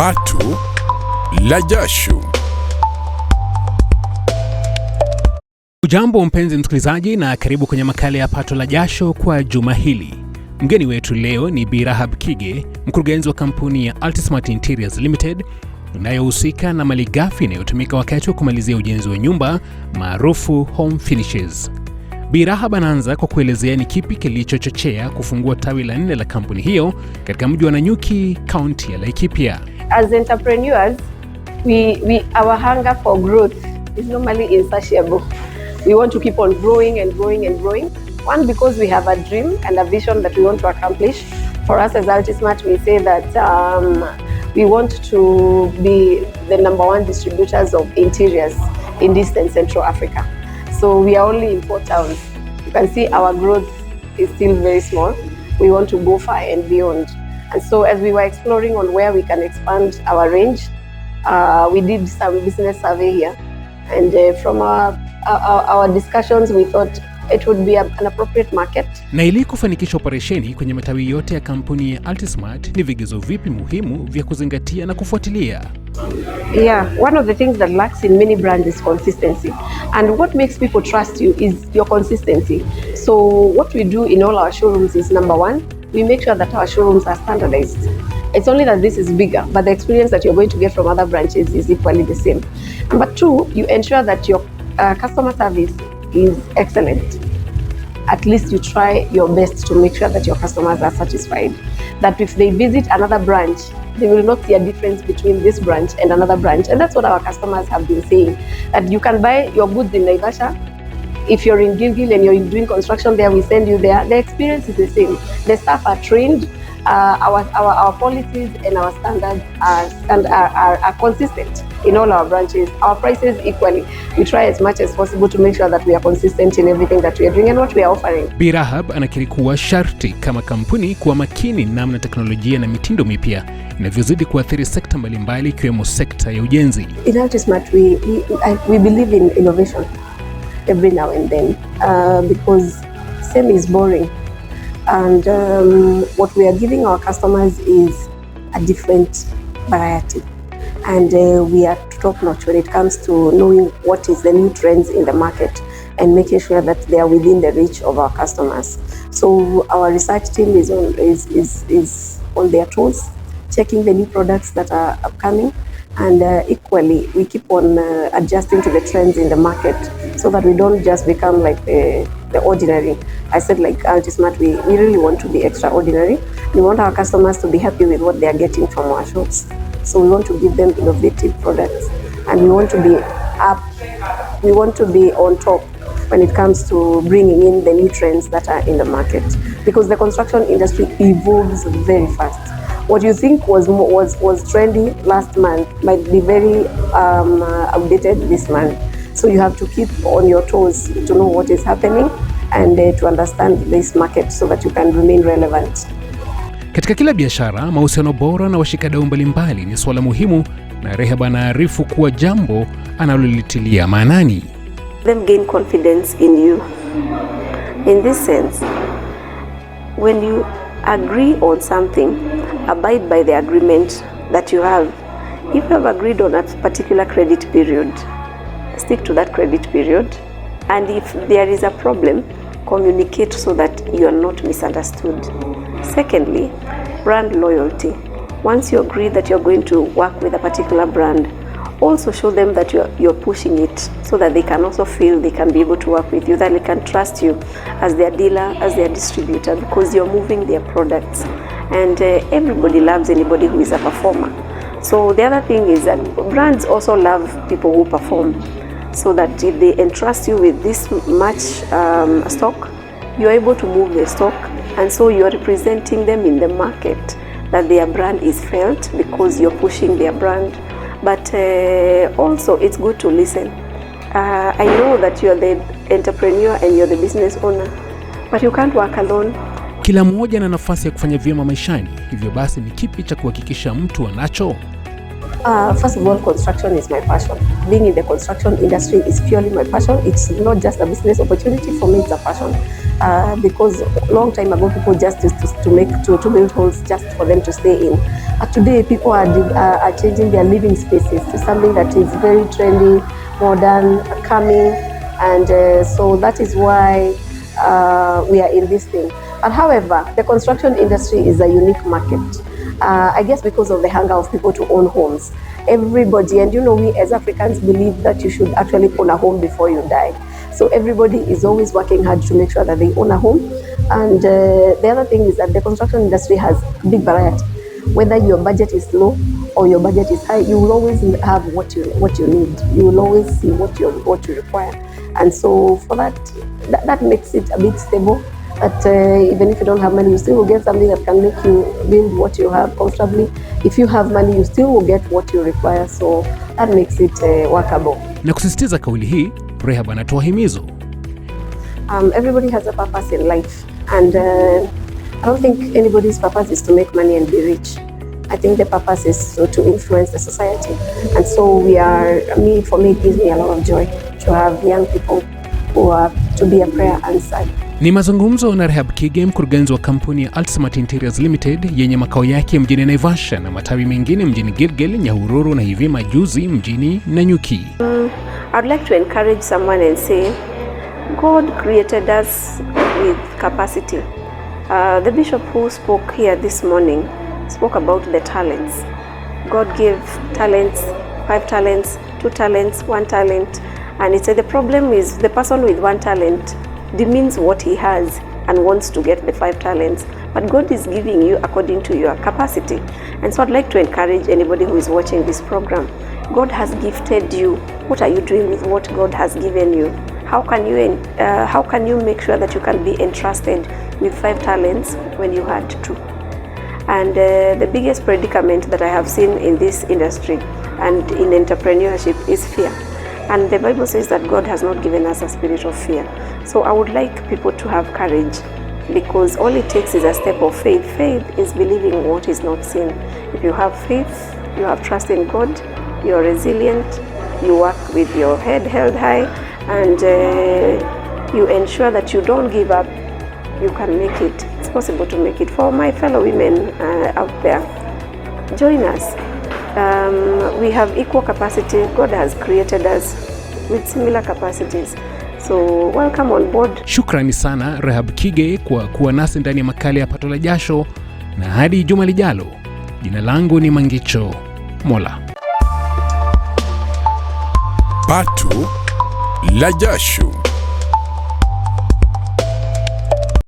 Pato la jasho. Ujambo mpenzi msikilizaji na karibu kwenye makala ya Pato la jasho kwa juma hili. Mgeni wetu leo ni Bi Rahab Kiige, mkurugenzi wa kampuni ya Ultismart Interiors Limited, inayohusika na malighafi inayotumika wakati wa kumalizia ujenzi wa nyumba maarufu home finishes. Bi Rahab anaanza kwa kuelezea ni kipi kilichochochea kufungua tawi la 4 la kampuni hiyo katika mji wa Nanyuki, kaunti ya Laikipia. As entrepreneurs, our hunger for growth is normally insatiable. We want to keep on growing and growing and growing. One, because we have a dream and a vision that we want to accomplish. For us as Ultismart, we say that we want to be the #1 distributors of interiors in East and Central Africa. So we are only in 4 towns. You can see our growth is still very small. We want to go far and beyond. And so as we were exploring on where we can expand our range, we did some business survey here. And from our discussions, we thought it would be an appropriate market. Na ili kufanikisha operesheni kwenye matawi yote ya kampuni ya Ultismart, ni vigezo vipi muhimu vya kuzingatia na kufuatilia? Yeah, one of the things that lacks in many brands is consistency. And what makes people trust you is your consistency. So what we do in all our showrooms is, #1, we make sure that our showrooms are standardized. It's only that this is bigger, but the experience that you're going to get from other branches is equally the same. Number 2, you ensure that your customer service is excellent. At least you try your best to make sure that your customers are satisfied. That if they visit another branch, they will not see a difference between this branch and another branch. And that's what our customers have been saying. That you can buy your goods in Naivasha. If you're in Gilgil and you're doing construction there, we send you there. The experience is the same. The staff are trained. Our policies and our standards are consistent in all our branches. Our prices equally. We try as much as possible to make sure that we are consistent in everything that we are doing and what we are offering. Bi Rahab anakiri kuwa sharti kama kampuni kuwa makini namna teknolojia na mitindo mipya inavyozidi kuathiri sekta mbalimbali ikiwemo sekta ya ujenzi. In Ultismart, we believe in innovation every now and then because same is boring. And what we are giving our customers is a different variety. And we are top-notch when it comes to knowing what is the new trends in the market and making sure that they are within the reach of our customers. So our research team is on their toes, checking the new products that are upcoming. And equally, we keep on adjusting to the trends in the market so that we don't just become like the ordinary. I said, like Ultismart, we really want to be extraordinary. We want our customers to be happy with what they are getting from our shops. So we want to give them innovative products, and we want to be up. We want to be on top when it comes to bringing in the new trends that are in the market, because the construction industry evolves very fast. What you think was trendy last month might be very outdated this month. So you have to keep on your toes to know what is happening and to understand this market so that you can remain relevant. Katika kila biashara, mahusiano bora na washikadau mbalimbali ni swala muhimu, na Rahab anaarifu kuwa jambo analolitilia maanani. Them gain confidence in you. In this sense, when you agree on something, abide by the agreement that you have. If you have agreed on a particular credit period, stick to that credit period. And if there is a problem, communicate so that you are not misunderstood. Secondly, brand loyalty. Once you agree that you're going to work with a particular brand, also show them that you're pushing it so that they can also feel they can be able to work with you, that they can trust you as their dealer, as their distributor, because you're moving their products. And everybody loves anybody who is a performer. So the other thing is that brands also love people who perform, so that if they entrust you with this much stock, you're able to move the stock, and so you're representing them in the market, that their brand is felt because you're pushing their brand. But also it's good to listen. I know that you're the entrepreneur and you're the business owner, but you can't work alone. Kila mmoja ana nafasi ya kufanya vyema maishani. Hivyo basi ni kipi cha kuhakikisha mtu anacho? First of all, construction is my passion. Being in the construction industry is purely my passion. It's not just a business opportunity. For me, it's a passion. because long time ago people just used to build homes just for them to stay in. Today people are changing their living spaces to something that is very trendy, modern, coming, and so that is why we are in this thing. But however, the construction industry is a unique market. I guess because of the hunger of people to own homes. Everybody, and we as Africans believe that you should actually own a home before you die. So everybody is always working hard to make sure that they own a home. And the other thing is that the construction industry has big variety. Whether your budget is low or your budget is high, you will always have what you need. You will always see what you require. And so for that makes it a bit stable. But even if you don't have money, you still will get something that can make you build what you have comfortably. If you have money, you still will get what you require. So that makes it workable. Na kusisitiza kauli hii, Rahab anatoa himizo. Everybody has a purpose in life. And I don't think anybody's purpose is to make money and be rich. I think the purpose is to influence the society. And so for me, it gives me a lot of joy to have young people who are to be a prayer answered. Ni mazungumzo na Rahab Kiige, mkurugenzi wa kampuni ya Ultismart Interiors Limited yenye makao yake mjini Naivasha na matawi mengine mjini Gilgil, Nyahururu na hivi majuzi mjini Nanyuki. I'd like to encourage someone and say, God created us with capacity. The bishop who spoke here this morning spoke about the talents. God gave talents, 5 talents, 2 talents, 1 talent. And he said the problem is the person with 1 talent demeans what he has and wants to get the 5 talents. But God is giving you according to your capacity. And so I'd like to encourage anybody who is watching this program. God has gifted you. What are you doing with what God has given you? How can you make sure that you can be entrusted with 5 talents when you had 2? And the biggest predicament that I have seen in this industry and in entrepreneurship is fear. And the Bible says that God has not given us a spirit of fear. So I would like people to have courage, because all it takes is a step of faith. Faith is believing what is not seen. If you have faith, you have trust in God, you are resilient, you work with your head held high, and you ensure that you don't give up, you can make it. It's possible to make it. For my fellow women out there, join us. We have equal capacity. God has created us with similar capacities. So welcome on board. Shukrani sana Rahab Kiige kwa kuwa nasi ndani ya makala ya Pato la Jasho, na hadi juma lijalo. Jina langu ni Mangicho Mola. Pato la Jasho.